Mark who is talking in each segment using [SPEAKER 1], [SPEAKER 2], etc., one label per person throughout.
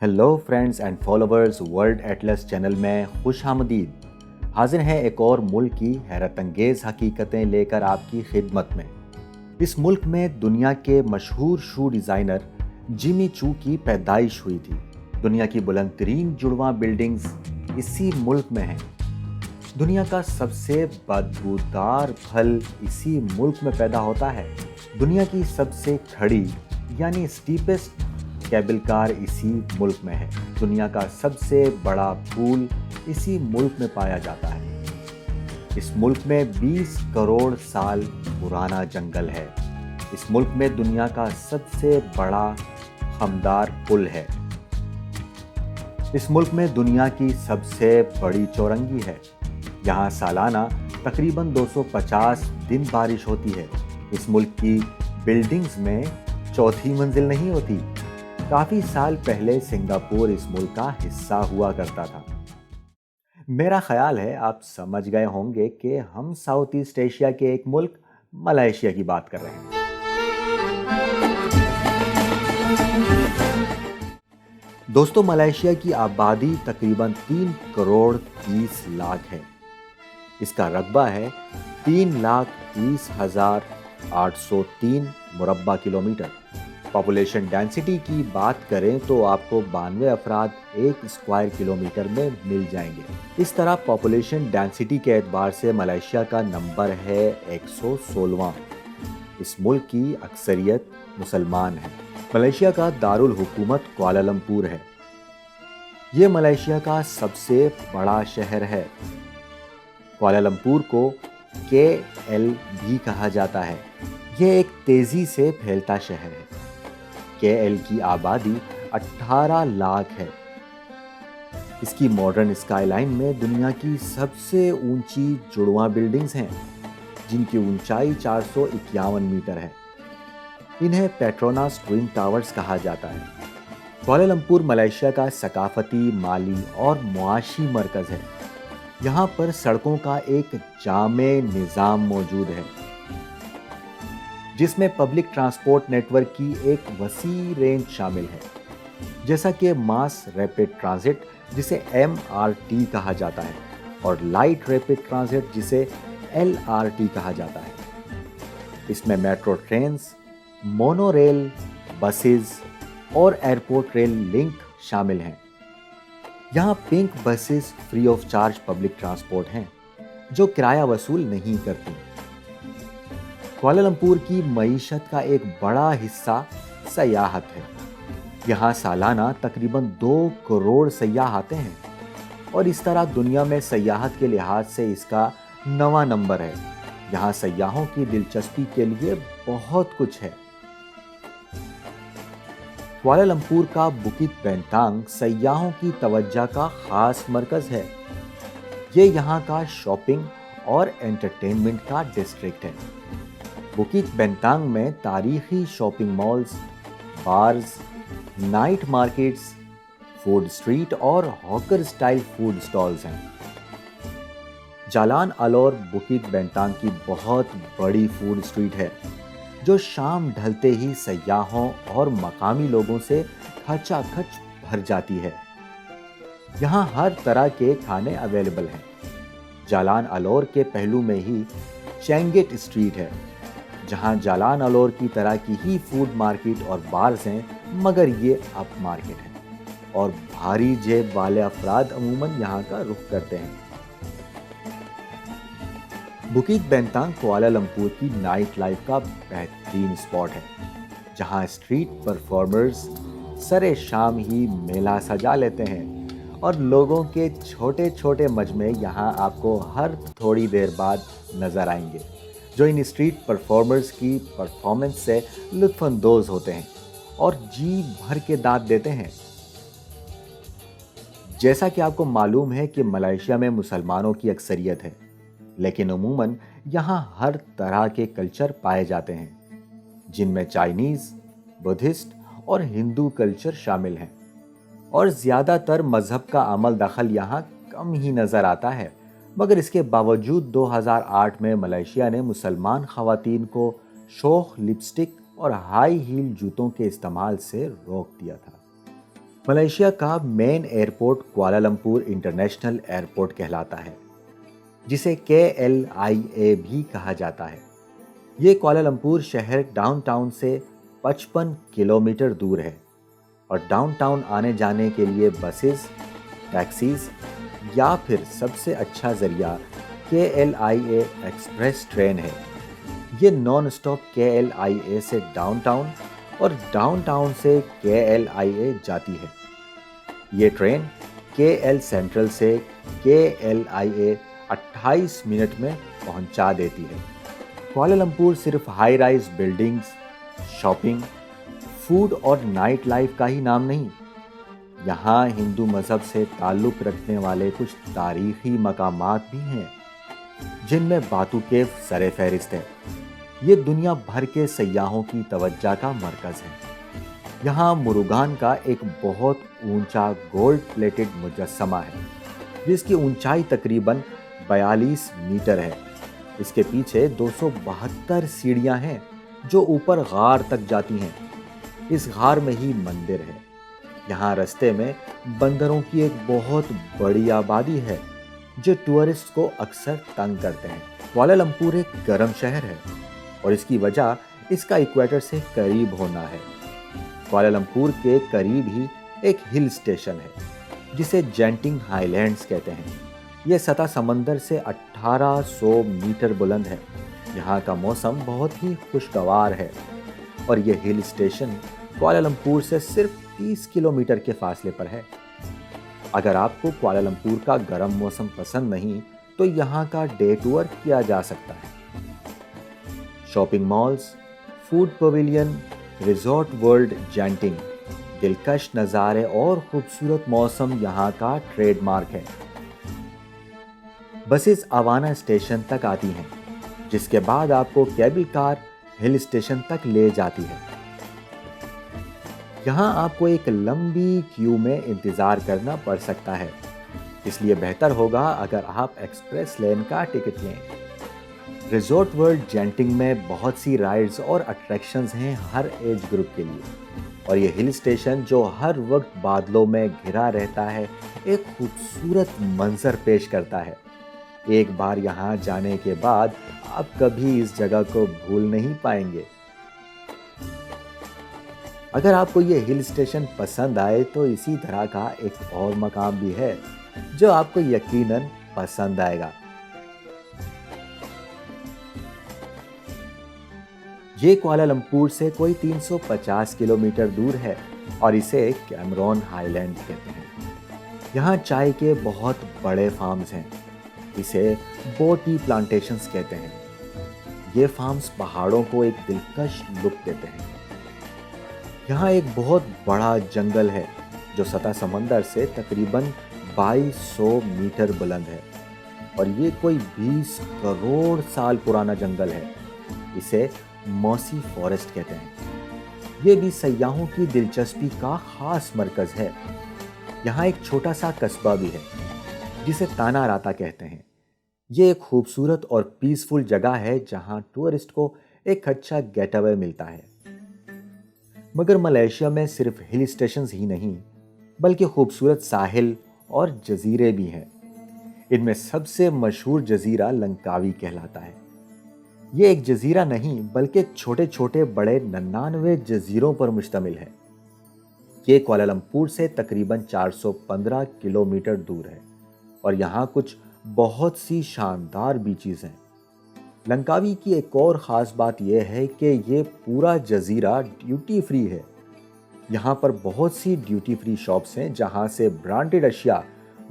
[SPEAKER 1] Hello friends and followers, world Atlas channel में खुश आमदीद। हाजिर हैं एक और मुल्क की हैरत अंगेज़ हकीकतें लेकर आपकी खिदमत में। इस मुल्क में दुनिया के मशहूर शू डिज़ाइनर जिमी चू की पैदाइश हुई थी। दुनिया की बुलंद तरीन जुड़वां बिल्डिंग्स इसी मुल्क में हैं। दुनिया का सबसे बदबूदार फल इसी मुल्क में पैदा होता है। दुनिया की सबसे खड़ी यानी स्टीपेस्ट केबल कार इसी मुल्क में है। दुनिया का सबसे बड़ा फूल इसी मुल्क में पाया जाता है। इस मुल्क में 20 करोड़ साल पुराना जंगल है। इस मुल्क में दुनिया का सबसे बड़ा खमदार पुल है। इस मुल्क में दुनिया की सबसे बड़ी चौरंगी है। यहाँ सालाना तकरीबन 250 दिन बारिश होती है। इस मुल्क की बिल्डिंग्स में चौथी मंजिल नहीं होती। काफी साल पहले सिंगापुर इस मुल्क का हिस्सा हुआ करता था। मेरा ख्याल है आप समझ गए होंगे कि हम साउथ ईस्ट एशिया के एक मुल्क मलेशिया की बात कर रहे हैं। दोस्तों, मलेशिया की आबादी तकरीबन 3 करोड़ 30 लाख है। इसका रकबा है 3,30,803 मुरब्बा किलोमीटर। पॉपुलेशन डेंसिटी की बात करें तो आपको 92 अफराद 1 स्क्वायर किलोमीटर में मिल जाएंगे। इस तरह पॉपुलेशन डेंसिटी के एतबार से मलेशिया का नंबर है 116वां। इस मुल्क की अक्सरियत मुसलमान है। मलेशिया का दारुल हुकूमत कुआलालंपुर है। ये मलेशिया का सबसे बड़ा शहर है। कुआलालंपुर को KL भी कहा जाता है। यह एक तेजी से फैलता शहर है। KL की आबादी 18 लाख है। इसकी मॉडर्न स्काईलाइन में दुनिया की सबसे ऊंची जुड़वां बिल्डिंग्स हैं, जिनकी ऊंचाई 451 मीटर है। इन्हें पेट्रोनास ट्विन टावर्स कहा जाता है। कुआलालंपुर मलेशिया का सकाफती, माली और मुआशी मरकज है। यहाँ पर सड़कों का एक जामे निज़ाम मौजूद है, जिसमें पब्लिक ट्रांसपोर्ट नेटवर्क की एक वसी रेंज शामिल है, जैसा कि मास रैपिड ट्रांजिट जिसे MRT कहा जाता है और लाइट रैपिड ट्रांजिट जिसे LRT कहा जाता है। इसमें मेट्रो ट्रेन्स, मोनोरेल, बसेस और एयरपोर्ट रेल लिंक शामिल हैं। यहाँ pink buses free of charge public transport हैं, जो किराया वसूल नहीं करती। कुआलालंपुर की मईशत का एक बड़ा हिस्सा सयाहत है। यहाँ सालाना तकरीबन 2 करोड़ सयाह आते हैं और इस तरह दुनिया में सयाहत के लिहाज से इसका 9वां नंबर है। यहाँ सयाहों की दिलचस्पी के लिए बहुत कुछ है। कुआलालंपुर का बुकित बेंतांग सयाहों की तवज्जो का खास मरकज है। ये यहाँ का शॉपिंग और एंटरटेनमेंट का डिस्ट्रिक्ट है। बुकित बेंतांग में तारीखी shopping malls, bars, night markets, food street और हॉकर स्टाइल फूड स्टॉल्स हैं। जालान अलोर बुकित बेंतांग की बहुत बड़ी फूड स्ट्रीट है, जो शाम ढलते ही सयाहों और मकामी लोगों से खचाखच भर जाती है। यहाँ हर तरह के खाने अवेलेबल हैं। जालान अलोर के पहलू में ही चेंगेट स्ट्रीट है, जहाँ जालान अलोर की तरह की ही फूड मार्केट और बार्स हैं, मगर ये अप मार्केट है और भारी जेब वाले अफराद अमूमन यहाँ का रुख करते हैं। बुकित बेंतांग कुआलालंपुर की नाइट लाइफ का बेहतरीन स्पॉट है, जहाँ स्ट्रीट परफॉर्मर्स सरे शाम ही मेला सजा लेते हैं और लोगों के छोटे छोटे मजमे यहाँ आपको हर थोड़ी देर बाद नजर आएंगे, जो इन स्ट्रीट परफॉर्मर्स की परफॉर्मेंस से लुत्फानंदोज होते हैं और जी भर के दाद देते हैं। जैसा कि आपको मालूम है कि मलेशिया में मुसलमानों की अक्सरियत है, लेकिन अमूमन यहाँ हर तरह के कल्चर पाए जाते हैं, जिनमें चाइनीज, बुद्धिस्ट और हिंदू कल्चर शामिल हैं। और ज़्यादातर मजहब का अमल दखल यहाँ कम ही नज़र आता है, मगर इसके बावजूद 2008 में मलेशिया ने मुसलमान ख़वातीन को शोख लिपस्टिक और हाई हील जूतों के इस्तेमाल से रोक दिया था। मलेशिया का main airport Kuala Lumpur international airport कहलाता है, जिसे KLIA भी कहा जाता है। ये कुआलालंपुर शहर डाउनटाउन से 55 किलोमीटर दूर है और डाउनटाउन आने जाने के लिए बसेस, टैक्सीज या फिर सबसे अच्छा जरिया KLIA एक्सप्रेस ट्रेन है। ये नॉन स्टॉप KLIA से डाउनटाउन और डाउनटाउन से KLIA जाती है। ये ट्रेन KL सेंट्रल से KLIA 28 मिनट में पहुंचा देती है। कुआलालंपुर सिर्फ high rise buildings, shopping, food और नाइट लाइफ का ही नाम नहीं, यहाँ हिंदू मजहब से ताल्लुक़ रखने वाले कुछ तारीखी मकामात भी हैं, जिनमें बातू केव सरे फहरिस्त है। ये दुनिया भर के सयाहों की तवज्जो का मरकज़ है। यहाँ मुरुगान का एक बहुत ऊंचा गोल्ड प्लेटेड मुजस्समा है, जिसकी ऊंचाई तकरीबन 42 मीटर है। इसके पीछे 272 सीढ़ियाँ हैं जो ऊपर गार तक जाती हैं। इस गार में ही मंदिर है। यहाँ रास्ते में बंदरों की एक बहुत बड़ी आबादी है जो टूरिस्ट को अक्सर तंग करते हैं। कुआलालंपुर एक गर्म शहर है और इसकी वजह इसका इक्वेटर से करीब होना है। कुआलालंपुर के करीब ही एक हिल स्टेशन है जिसे जेंटिंग हाईलैंड्स कहते हैं। यह सतह समंदर से 1800 मीटर बुलंद है। यहाँ का मौसम बहुत ही खुशगवार है और यह हिल स्टेशन कुआलालंपुर से सिर्फ 30 किलोमीटर के फासले पर है। अगर आपको कुआलालंपुर का गर्म मौसम पसंद नहीं तो यहाँ का डे टूर किया जा सकता है। Shopping malls, food pavilion, resort world जेंटिंग, दिलकश नज़ारे और खूबसूरत मौसम यहाँ का ट्रेडमार्क है। बसेस अवाना स्टेशन तक आती हैं, जिसके बाद आपको केबल कार हिल स्टेशन तक ले जाती है। यहाँ आपको एक लंबी क्यू में इंतज़ार करना पड़ सकता है, इसलिए बेहतर होगा अगर आप एक्सप्रेस लेन का टिकट लें। रिजॉर्ट वर्ल्ड जेंटिंग में बहुत सी राइड्स और अट्रैक्शंस हैं हर एज ग्रुप के लिए, और ये हिल स्टेशन जो हर वक्त बादलों में घिरा रहता है एक खूबसूरत मंजर पेश करता है। एक बार यहाँ जाने के बाद आप कभी इस जगह को भूल नहीं पाएंगे। अगर आपको ये हिल स्टेशन पसंद आए तो इसी तरह का एक और मकाम भी है जो आपको यकीनन पसंद आएगा। ये कुआलालंपुर से कोई 350 किलोमीटर दूर है और इसे कैमरॉन हाईलैंड कहते हैं। यहाँ चाय के बहुत बड़े फार्म्स हैं। इसे बोटी प्लांटेशंस कहते हैं। ये फार्म्स पहाड़ों को एक दिलकश लुक देते हैं। यहाँ एक बहुत बड़ा जंगल है जो सतह समंदर से तकरीबन 2200 मीटर बुलंद है और ये कोई 20 करोड़ साल पुराना जंगल है। इसे मॉसी फॉरेस्ट कहते हैं। ये भी सयाहों की दिलचस्पी का खास मरकज है। यहाँ एक छोटा सा कस्बा भी है जिसे ताना राता कहते हैं। ये एक खूबसूरत और पीसफुल जगह है जहाँ टूरिस्ट को एक अच्छा गेटअवे मिलता है। मगर मलेशिया में सिर्फ हिल स्टेशंस ही नहीं बल्कि खूबसूरत साहिल और जजीरे भी हैं। इनमें सबसे मशहूर जजीरा लंकावी कहलाता है। ये एक जजीरा नहीं बल्कि छोटे छोटे बड़े 99 जजीरों पर मुश्तमिल है। ये कुआलालंपुर से तकरीबन 415 किलोमीटर दूर है और यहाँ कुछ बहुत सी शानदार बीचेस हैं। लंकावी की एक और ख़ास बात यह है कि ये पूरा जजीरा ड्यूटी फ्री है। यहाँ पर बहुत सी ड्यूटी फ्री शॉप्स हैं जहाँ से ब्रांडेड अशिया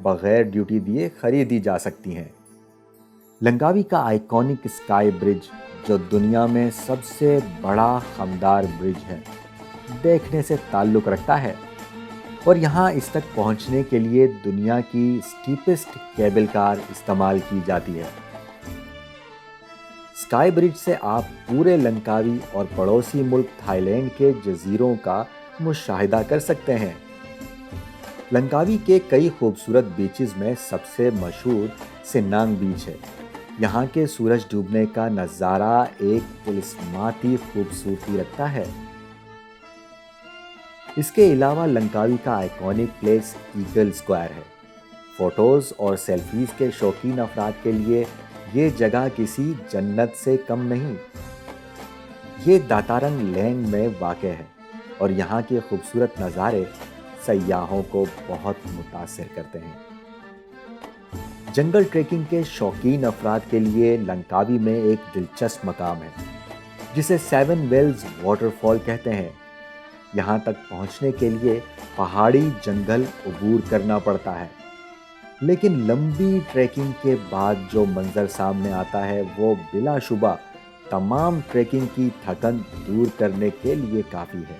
[SPEAKER 1] बगैर ड्यूटी दिए खरीदी जा सकती हैं। लंकावी का आइकॉनिक स्काई ब्रिज जो दुनिया में सबसे बड़ा खमदार ब्रिज है देखने से ताल्लुक़ रखता है और यहाँ इस तक पहुँचने के लिए दुनिया की स्टीपेस्ट केबल कार इस्तेमाल की जाती है। स्काई ब्रिज से आप पूरे लंकावी और पड़ोसी मुल्क थाईलैंड के जजीरों का मुशाहिदा कर सकते हैं। लंकावी के कई खूबसूरत बीचेस में सबसे मशहूर सिन्नांग बीच है। यहाँ के सूरज डूबने का नज़ारा एक तिलिस्माती खूबसूरती रखता है। اس کے علاوہ لنکاوی کا آئیکونک پلیس ایگل اسکوائر ہے۔ فوٹوز اور سیلفیز کے شوقین افراد کے لیے یہ جگہ کسی جنت سے کم نہیں۔ یہ داتارنگ لینگ میں واقع ہے اور یہاں کے خوبصورت نظارے سیاحوں کو بہت متاثر کرتے ہیں۔ جنگل ٹریکنگ کے شوقین افراد کے لیے لنکاوی میں ایک دلچسپ مقام ہے جسے 7 ویلز واٹر فال کہتے ہیں۔ یہاں تک پہنچنے کے لیے پہاڑی جنگل عبور کرنا پڑتا ہے، لیکن لمبی ٹریکنگ کے بعد جو منظر سامنے آتا ہے وہ بلا شبہ تمام ٹریکنگ کی تھکن دور کرنے کے لیے کافی ہے۔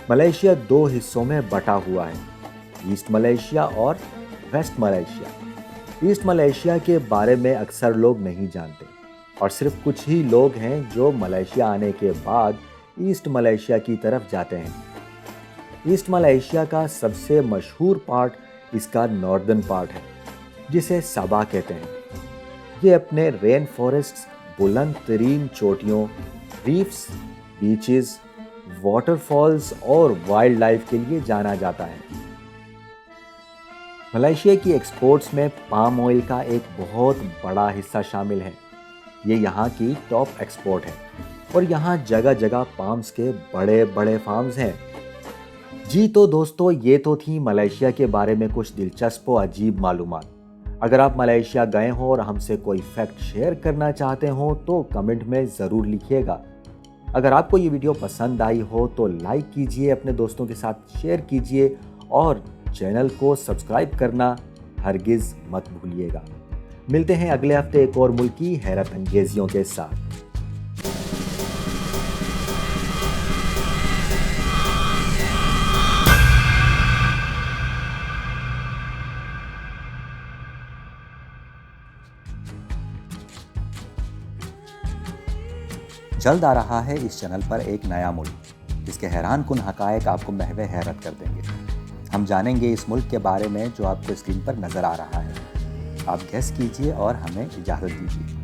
[SPEAKER 1] ملائیشیا 2 حصوں میں بٹا ہوا ہے، ایسٹ ملائیشیا اور ویسٹ ملائیشیا۔ ایسٹ ملائیشیا کے بارے میں اکثر لوگ نہیں جانتے اور صرف کچھ ہی لوگ ہیں جو ملائیشیا آنے کے بعد ایسٹ ملائیشیا کی طرف جاتے ہیں۔ ایسٹ ملائیشیا کا سب سے مشہور پارٹ اس کا ناردرن پارٹ ہے جسے سبا کہتے ہیں۔ یہ اپنے رین فارسٹس، بلند ترین چوٹیوں، ریفس، بیچز، واٹر فالز اور وائلڈ لائف کے لیے جانا جاتا ہے۔ ملائیشیا کی ایکسپورٹس میں پام آئل کا ایک بہت بڑا حصہ شامل ہے۔ یہ یہاں کی ٹاپ ایکسپورٹ ہے اور یہاں جگہ جگہ پامز کے بڑے بڑے فارمز ہیں۔ جی تو دوستو، یہ تو تھی ملائیشیا کے بارے میں کچھ دلچسپ و عجیب معلومات۔ اگر آپ ملائیشیا گئے ہوں اور ہم سے کوئی فیکٹ شیئر کرنا چاہتے ہوں تو کمنٹ میں ضرور لکھیے گا۔ اگر آپ کو یہ ویڈیو پسند آئی ہو تو لائک کیجئے، اپنے دوستوں کے ساتھ شیئر کیجئے اور چینل کو سبسکرائب کرنا ہرگز مت بھولیے گا۔ ملتے ہیں اگلے ہفتے ایک اور ملک کی حیرت انگیزیوں کے ساتھ۔ جلد آ رہا ہے اس چینل پر ایک نیا ملک جس کے حیران کن حقائق آپ کو محو حیرت کر دیں گے۔ ہم جانیں گے اس ملک کے بارے میں جو آپ کو اسکرین پر نظر آ رہا ہے۔ آپ گیس کیجئے اور ہمیں اجازت دیجیے۔